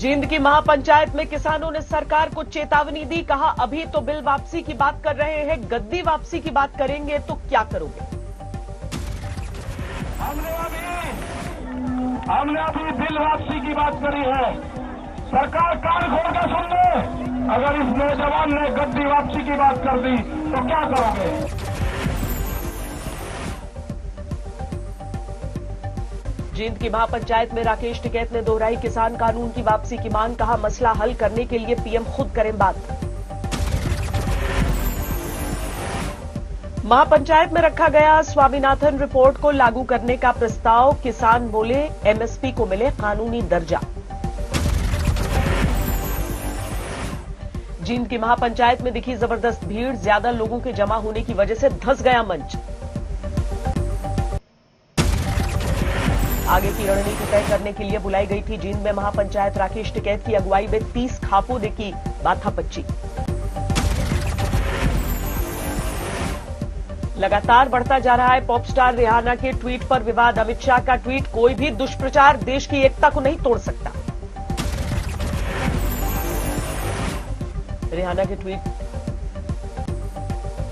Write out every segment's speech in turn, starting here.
जींद की महापंचायत में किसानों ने सरकार को चेतावनी दी। कहा, अभी तो बिल वापसी की बात कर रहे हैं, गद्दी वापसी की बात करेंगे तो क्या करोगे? हमने अभी बिल वापसी की बात करी है। सरकार कान खोल कर सुन ले। अगर इस नौजवान ने गद्दी वापसी की बात कर दी तो क्या करोगे? जींद की महापंचायत में राकेश टिकैत ने दोहराई किसान कानून की वापसी की मांग। कहा, मसला हल करने के लिए पीएम खुद करें बात। महापंचायत में रखा गया स्वामीनाथन रिपोर्ट को लागू करने का प्रस्ताव। किसान बोले, एमएसपी को मिले कानूनी दर्जा। जींद की महापंचायत में दिखी जबरदस्त भीड़। ज्यादा लोगों के जमा होने की वजह से धंस गया मंच। आगे की रणनीति तय करने के लिए बुलाई गई थी जींद में महापंचायत। राकेश टिकैत की अगुवाई में 30 खापों ने की बाथापच्ची। लगातार बढ़ता जा रहा है पॉप स्टार रिहाना के ट्वीट पर विवाद। अमित शाह का ट्वीट, कोई भी दुष्प्रचार देश की एकता को नहीं तोड़ सकता। रिहाना के ट्वीट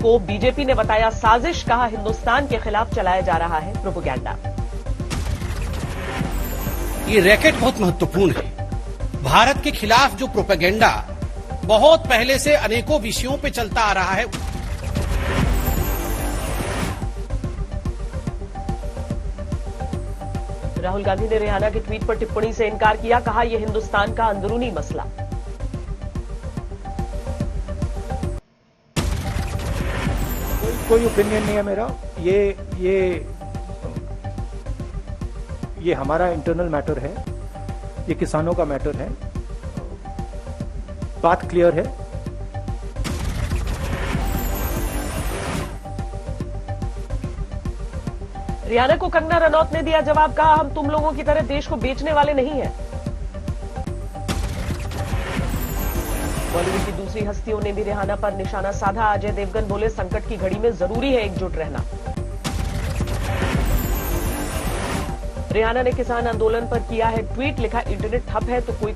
को बीजेपी ने बताया साजिश। कहा, हिंदुस्तान के खिलाफ चलाया जा रहा है प्रोपेगेंडा। ये रैकेट बहुत महत्वपूर्ण है। भारत के खिलाफ जो प्रोपेगेंडा बहुत पहले से अनेकों विषयों पे चलता आ रहा है। राहुल गांधी ने रिहाना के ट्वीट पर टिप्पणी से इनकार किया। कहा, यह हिंदुस्तान का अंदरूनी मसला। कोई ओपिनियन नहीं है मेरा। ये हमारा इंटरनल मैटर है, ये किसानों का मैटर है। बात क्लियर है। रिहाना को कंगना रनौत ने दिया जवाब। कहा, हम तुम लोगों की तरह देश को बेचने वाले नहीं हैं। बॉलीवुड की दूसरी हस्तियों ने भी रिहाना पर निशाना साधा। अजय देवगन बोले, संकट की घड़ी में जरूरी है एकजुट रहना। रिहाना ने किसान आंदोलन पर किया है ट्वीट। लिखा, इंटरनेट ठप है तो कोई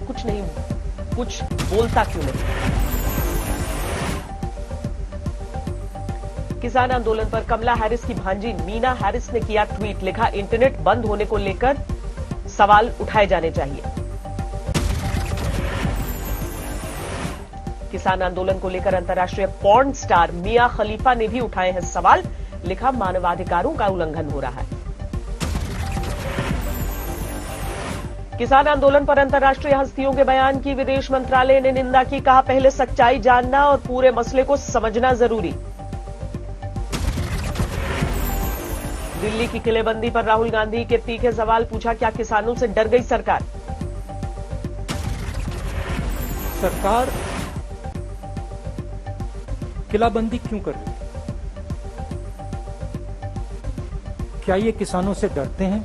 कुछ बोलता क्यों नहीं। किसान आंदोलन पर कमला हैरिस की भांजी मीना हैरिस ने किया ट्वीट। लिखा, इंटरनेट बंद होने को लेकर सवाल उठाए जाने चाहिए। किसान आंदोलन को लेकर अंतर्राष्ट्रीय पॉर्न स्टार मिया खलीफा ने भी उठाए हैं सवाल। लिखा, मानवाधिकारों का उल्लंघन हो रहा है। किसान आंदोलन पर अंतर्राष्ट्रीय हस्तियों के बयान की विदेश मंत्रालय ने निंदा की। कहा, पहले सच्चाई जानना और पूरे मसले को समझना जरूरी। दिल्ली की किलेबंदी पर राहुल गांधी के तीखे सवाल। पूछा, क्या किसानों से डर गई सरकार? सरकार किलाबंदी क्यों कर रही है? क्या ये किसानों से डरते हैं?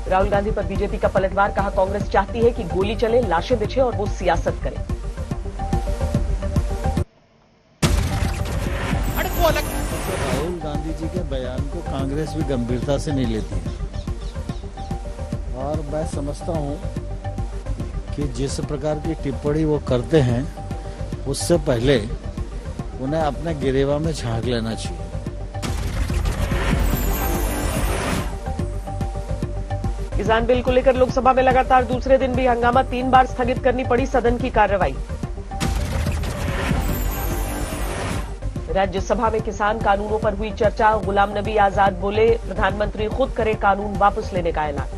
राहुल गांधी पर बीजेपी का पलटवार। कहा, कांग्रेस चाहती है कि गोली चले, लाशें बिछे और वो सियासत करे। राहुल गांधी जी के बयान को कांग्रेस भी गंभीरता से नहीं लेती है और मैं समझता हूं कि जिस प्रकार की टिप्पणी वो करते हैं उससे पहले उन्हें अपने गिरेवा में झांक लेना चाहिए। किसान बिल को लेकर लोकसभा में लगातार दूसरे दिन भी हंगामा। 3 बार स्थगित करनी पड़ी सदन की कार्रवाई। राज्यसभा में किसान कानूनों पर हुई चर्चा। गुलाम नबी आजाद बोले, प्रधानमंत्री खुद करे कानून वापस लेने का ऐलान।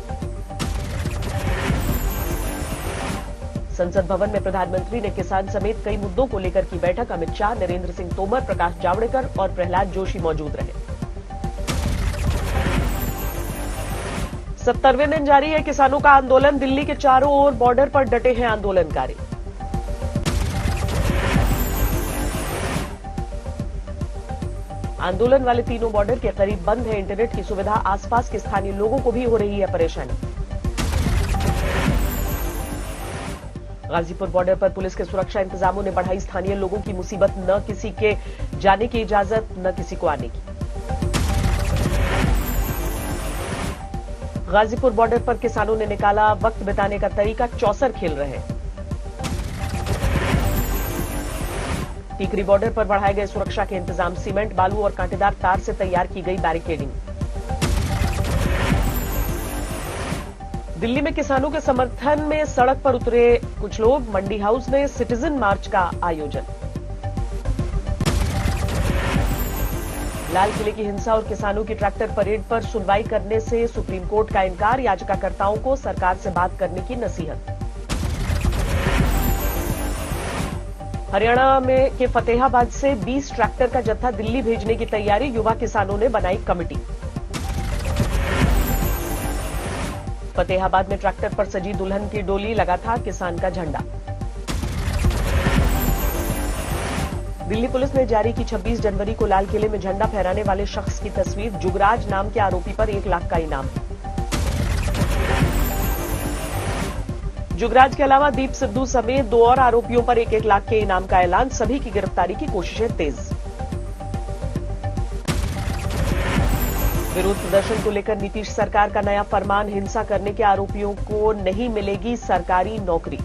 संसद भवन में प्रधानमंत्री ने किसान समेत कई मुद्दों को लेकर की बैठक। अमित शाह, नरेंद्र सिंह तोमर, प्रकाश जावड़ेकर और प्रहलाद जोशी मौजूद रहे। 70वें दिन जारी है किसानों का आंदोलन। दिल्ली के चारों ओर बॉर्डर पर डटे हैं आंदोलनकारी। आंदोलन वाले तीनों बॉर्डर के करीब बंद है इंटरनेट की सुविधा। आसपास के स्थानीय लोगों को भी हो रही है परेशानी। गाजीपुर बॉर्डर पर पुलिस के सुरक्षा इंतजामों ने बढ़ाई स्थानीय लोगों की मुसीबत। न किसी के जाने की इजाजत, न किसी को आने की। गाजीपुर बॉर्डर पर किसानों ने निकाला वक्त बिताने का तरीका, चौसर खेल रहे हैं। टीकरी बॉर्डर पर बढ़ाए गए सुरक्षा के इंतजाम, सीमेंट, बालू और कांटेदार तार से तैयार की गई बैरिकेडिंग। दिल्ली में किसानों के समर्थन में सड़क पर उतरे कुछ लोग, मंडी हाउस में सिटीजन मार्च का आयोजन। लाल किले की हिंसा और किसानों की ट्रैक्टर परेड पर सुनवाई करने से सुप्रीम कोर्ट का इनकार, याचिकाकर्ताओं को सरकार से बात करने की नसीहत। हरियाणा में के फतेहाबाद से 20 ट्रैक्टर का जत्था दिल्ली भेजने की तैयारी, युवा किसानों ने बनाई कमेटी। फतेहाबाद में ट्रैक्टर पर सजी दुल्हन की डोली, लगा था किसान का झंडा। दिल्ली पुलिस ने जारी की 26 जनवरी को लाल किले में झंडा फहराने वाले शख्स की तस्वीर, जुगराज नाम के आरोपी पर 1 लाख का इनाम। जुगराज के अलावा दीप सिद्धू समेत 2 और आरोपियों पर 1-1 लाख के इनाम का ऐलान, सभी की गिरफ्तारी की कोशिशें तेज। विरोध प्रदर्शन को लेकर नीतीश सरकार का नया फरमान, हिंसा करने के आरोपियों को नहीं मिलेगी सरकारी नौकरी।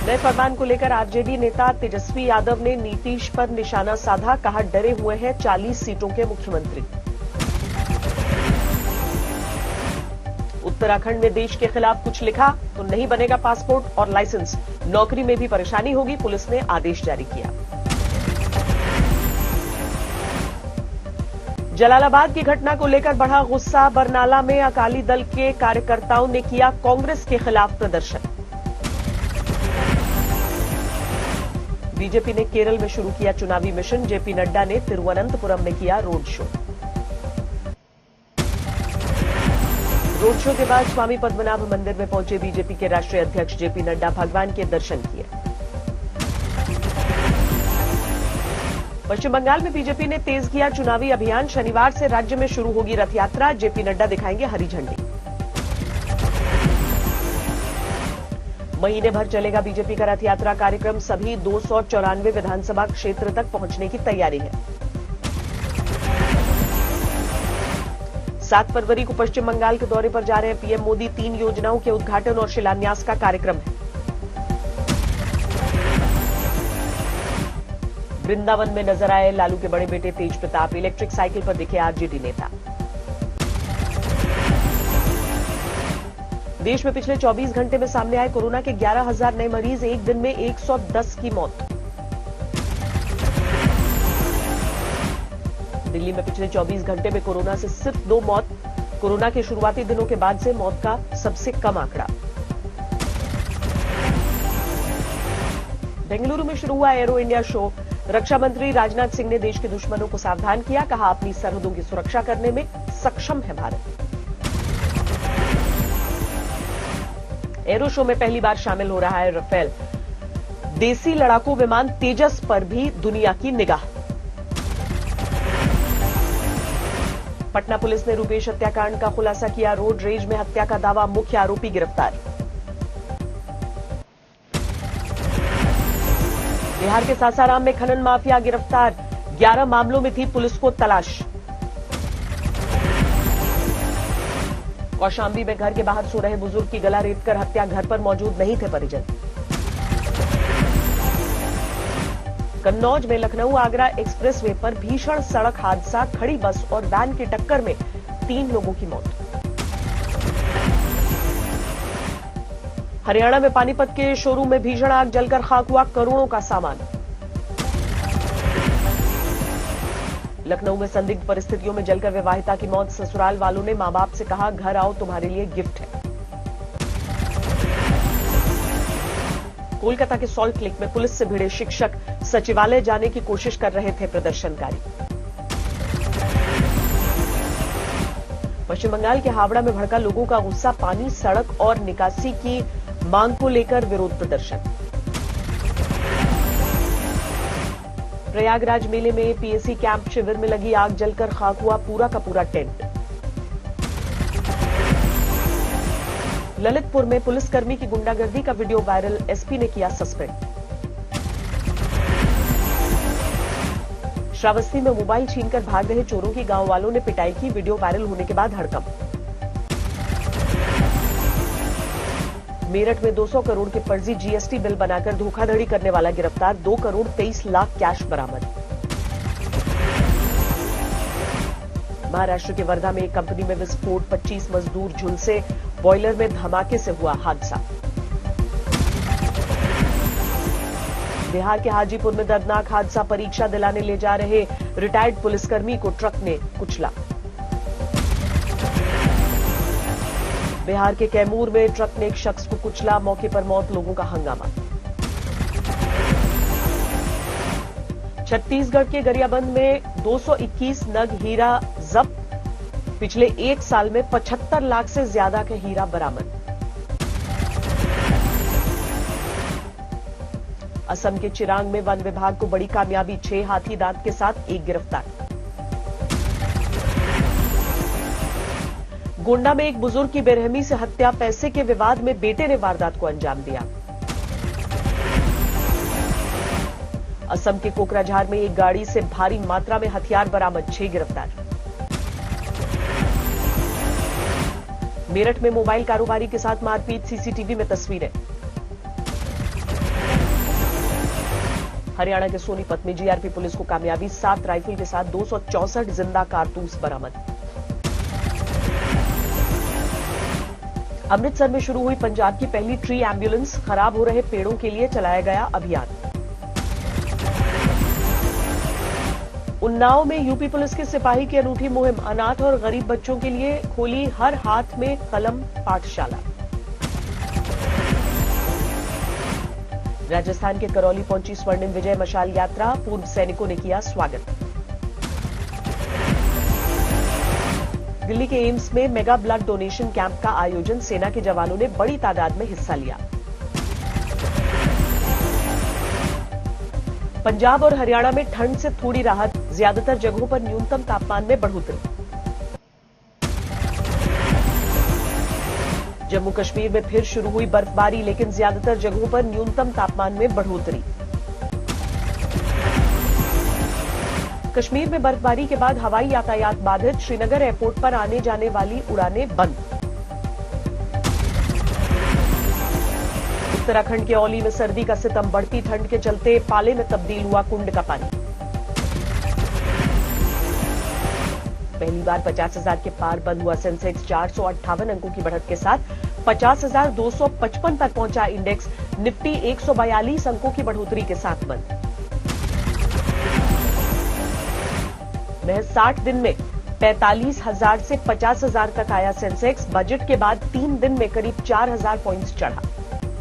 नए फरमान को लेकर आरजेडी नेता तेजस्वी यादव ने नीतीश पर निशाना साधा, कहा डरे हुए हैं 40 सीटों के मुख्यमंत्री। उत्तराखंड में देश के खिलाफ कुछ लिखा तो नहीं बनेगा पासपोर्ट और लाइसेंस, नौकरी में भी परेशानी होगी, पुलिस ने आदेश जारी किया। जलालाबाद की घटना को लेकर बढ़ा गुस्सा, बरनाला में अकाली दल के कार्यकर्ताओं ने किया कांग्रेस के खिलाफ प्रदर्शन। बीजेपी ने केरल में शुरू किया चुनावी मिशन, जेपी नड्डा ने तिरुवनंतपुरम में किया रोड शो। रोड शो के बाद स्वामी पद्मनाभ मंदिर में पहुंचे बीजेपी के राष्ट्रीय अध्यक्ष जेपी नड्डा, भगवान के दर्शन किए। पश्चिम बंगाल में बीजेपी ने तेज किया चुनावी अभियान, शनिवार से राज्य में शुरू होगी रथ यात्रा, जेपी नड्डा दिखाएंगे हरी झंडी। महीने भर चलेगा बीजेपी का रथ यात्रा कार्यक्रम, सभी 294 विधानसभा क्षेत्र तक पहुंचने की तैयारी है। 7 फरवरी को पश्चिम बंगाल के दौरे पर जा रहे हैं पीएम मोदी, 3 योजनाओं के उद्घाटन और शिलान्यास का कार्यक्रम है। वृंदावन में नजर आए लालू के बड़े बेटे तेज प्रताप, इलेक्ट्रिक साइकिल पर दिखे आरजेडी नेता। देश में पिछले 24 घंटे में सामने आए कोरोना के 11,000 नए मरीज, एक दिन में 110 की मौत। दिल्ली में पिछले 24 घंटे में कोरोना से सिर्फ 2 मौत, कोरोना के शुरुआती दिनों के बाद से मौत का सबसे कम आंकड़ा। बेंगलुरु में शुरू हुआ एरो इंडिया शो, रक्षा मंत्री राजनाथ सिंह ने देश के दुश्मनों को सावधान किया, कहा अपनी सरहदों की सुरक्षा करने में सक्षम है भारत। एरो शो में पहली बार शामिल हो रहा है राफेल, देसी लड़ाकू विमान तेजस पर भी दुनिया की निगाह। पटना पुलिस ने रुपेश हत्याकांड का खुलासा किया, रोड रेज में हत्या का दावा, मुख्य आरोपी गिरफ्तार। बिहार के सासाराम में खनन माफिया गिरफ्तार, 11 मामलों में थी पुलिस को तलाश। कौशाम्बी में घर के बाहर सो रहे बुजुर्ग की गला रेतकर हत्या, घर पर मौजूद नहीं थे परिजन। कन्नौज में लखनऊ आगरा एक्सप्रेसवे पर भीषण सड़क हादसा, खड़ी बस और वैन की टक्कर में 3 लोगों की मौत। हरियाणा में पानीपत के शोरूम में भीषण आग, जलकर खाक हुआ करोड़ों का सामान। लखनऊ में संदिग्ध परिस्थितियों में जलकर विवाहिता की मौत, ससुराल वालों ने मां बाप से कहा घर आओ तुम्हारे लिए गिफ्ट है। कोलकाता के सॉल्ट लेक में पुलिस से भिड़े शिक्षक, सचिवालय जाने की कोशिश कर रहे थे प्रदर्शनकारी। पश्चिम बंगाल के हावड़ा में भड़का लोगों का गुस्सा, पानी, सड़क और निकासी की मांग को लेकर विरोध प्रदर्शन। प्रयागराज मेले में पीएसी कैंप शिविर में लगी आग, जलकर खाक हुआ पूरा का पूरा टेंट। ललितपुर में पुलिसकर्मी की गुंडागर्दी का वीडियो वायरल, एसपी ने किया सस्पेंड। श्रावस्ती में मोबाइल छीनकर भाग रहे चोरों की गांव वालों ने पिटाई की, वीडियो वायरल होने के बाद हड़कंप। मेरठ में 200 करोड़ के फर्जी जीएसटी बिल बनाकर धोखाधड़ी करने वाला गिरफ्तार, 2 करोड़ 23 लाख कैश बरामद। महाराष्ट्र के वर्धा में एक कंपनी में विस्फोट, 25 मजदूर झुलसे, बॉयलर में धमाके से हुआ हादसा। बिहार के हाजीपुर में दर्दनाक हादसा, परीक्षा दिलाने ले जा रहे रिटायर्ड पुलिसकर्मी को ट्रक ने कुचला। बिहार के कैमूर में ट्रक ने एक शख्स को कुचला, मौके पर मौत, लोगों का हंगामा। छत्तीसगढ़ के गरियाबंद में 221 नग हीरा जब्त, पिछले 1 साल में 75 लाख से ज्यादा का हीरा बरामद। असम के चिरांग में वन विभाग को बड़ी कामयाबी, 6 हाथी दांत के साथ एक गिरफ्तार। गोंडा में एक बुजुर्ग की बेरहमी से हत्या, पैसे के विवाद में बेटे ने वारदात को अंजाम दिया। असम के कोकराझार में एक गाड़ी से भारी मात्रा में हथियार बरामद, 6 गिरफ्तार। मेरठ में मोबाइल कारोबारी के साथ मारपीट, सीसीटीवी में तस्वीरें। हरियाणा के सोनीपत में जीआरपी पुलिस को कामयाबी, 7 राइफल के साथ 264 जिंदा कारतूस बरामद। अमृतसर में शुरू हुई पंजाब की पहली ट्री एम्बुलेंस, खराब हो रहे पेड़ों के लिए चलाया गया अभियान। उन्नाव में यूपी पुलिस के सिपाही की अनूठी मुहिम, अनाथ और गरीब बच्चों के लिए खोली हर हाथ में कलम पाठशाला। राजस्थान के करौली पहुंची स्वर्णिम विजय मशाल यात्रा, पूर्व सैनिकों ने किया स्वागत। दिल्ली के एम्स में मेगा ब्लड डोनेशन कैंप का आयोजन, सेना के जवानों ने बड़ी तादाद में हिस्सा लिया। पंजाब और हरियाणा में ठंड से थोड़ी राहत, ज्यादातर जगहों पर न्यूनतम तापमान में बढ़ोतरी। जम्मू कश्मीर में फिर शुरू हुई बर्फबारी, लेकिन ज्यादातर जगहों पर न्यूनतम तापमान में बढ़ोतरी। कश्मीर में बर्फबारी के बाद हवाई यातायात बाधित, श्रीनगर एयरपोर्ट पर आने जाने वाली उड़ानें बंद। उत्तराखंड के औली में सर्दी का सितम, बढ़ती ठंड के चलते पाले में तब्दील हुआ कुंड का पानी। पहली बार 50,000 के पार बंद हुआ सेंसेक्स, 458 अंकों की बढ़त के साथ 50,255 पर पहुंचा इंडेक्स। निफ्टी 142 अंकों की बढ़ोतरी के साथ बंद। महज 60 दिन में 45,000 से 50,000 तक आया सेंसेक्स, बजट के बाद 3 दिन में करीब 4,000 पॉइंट्स चढ़ा।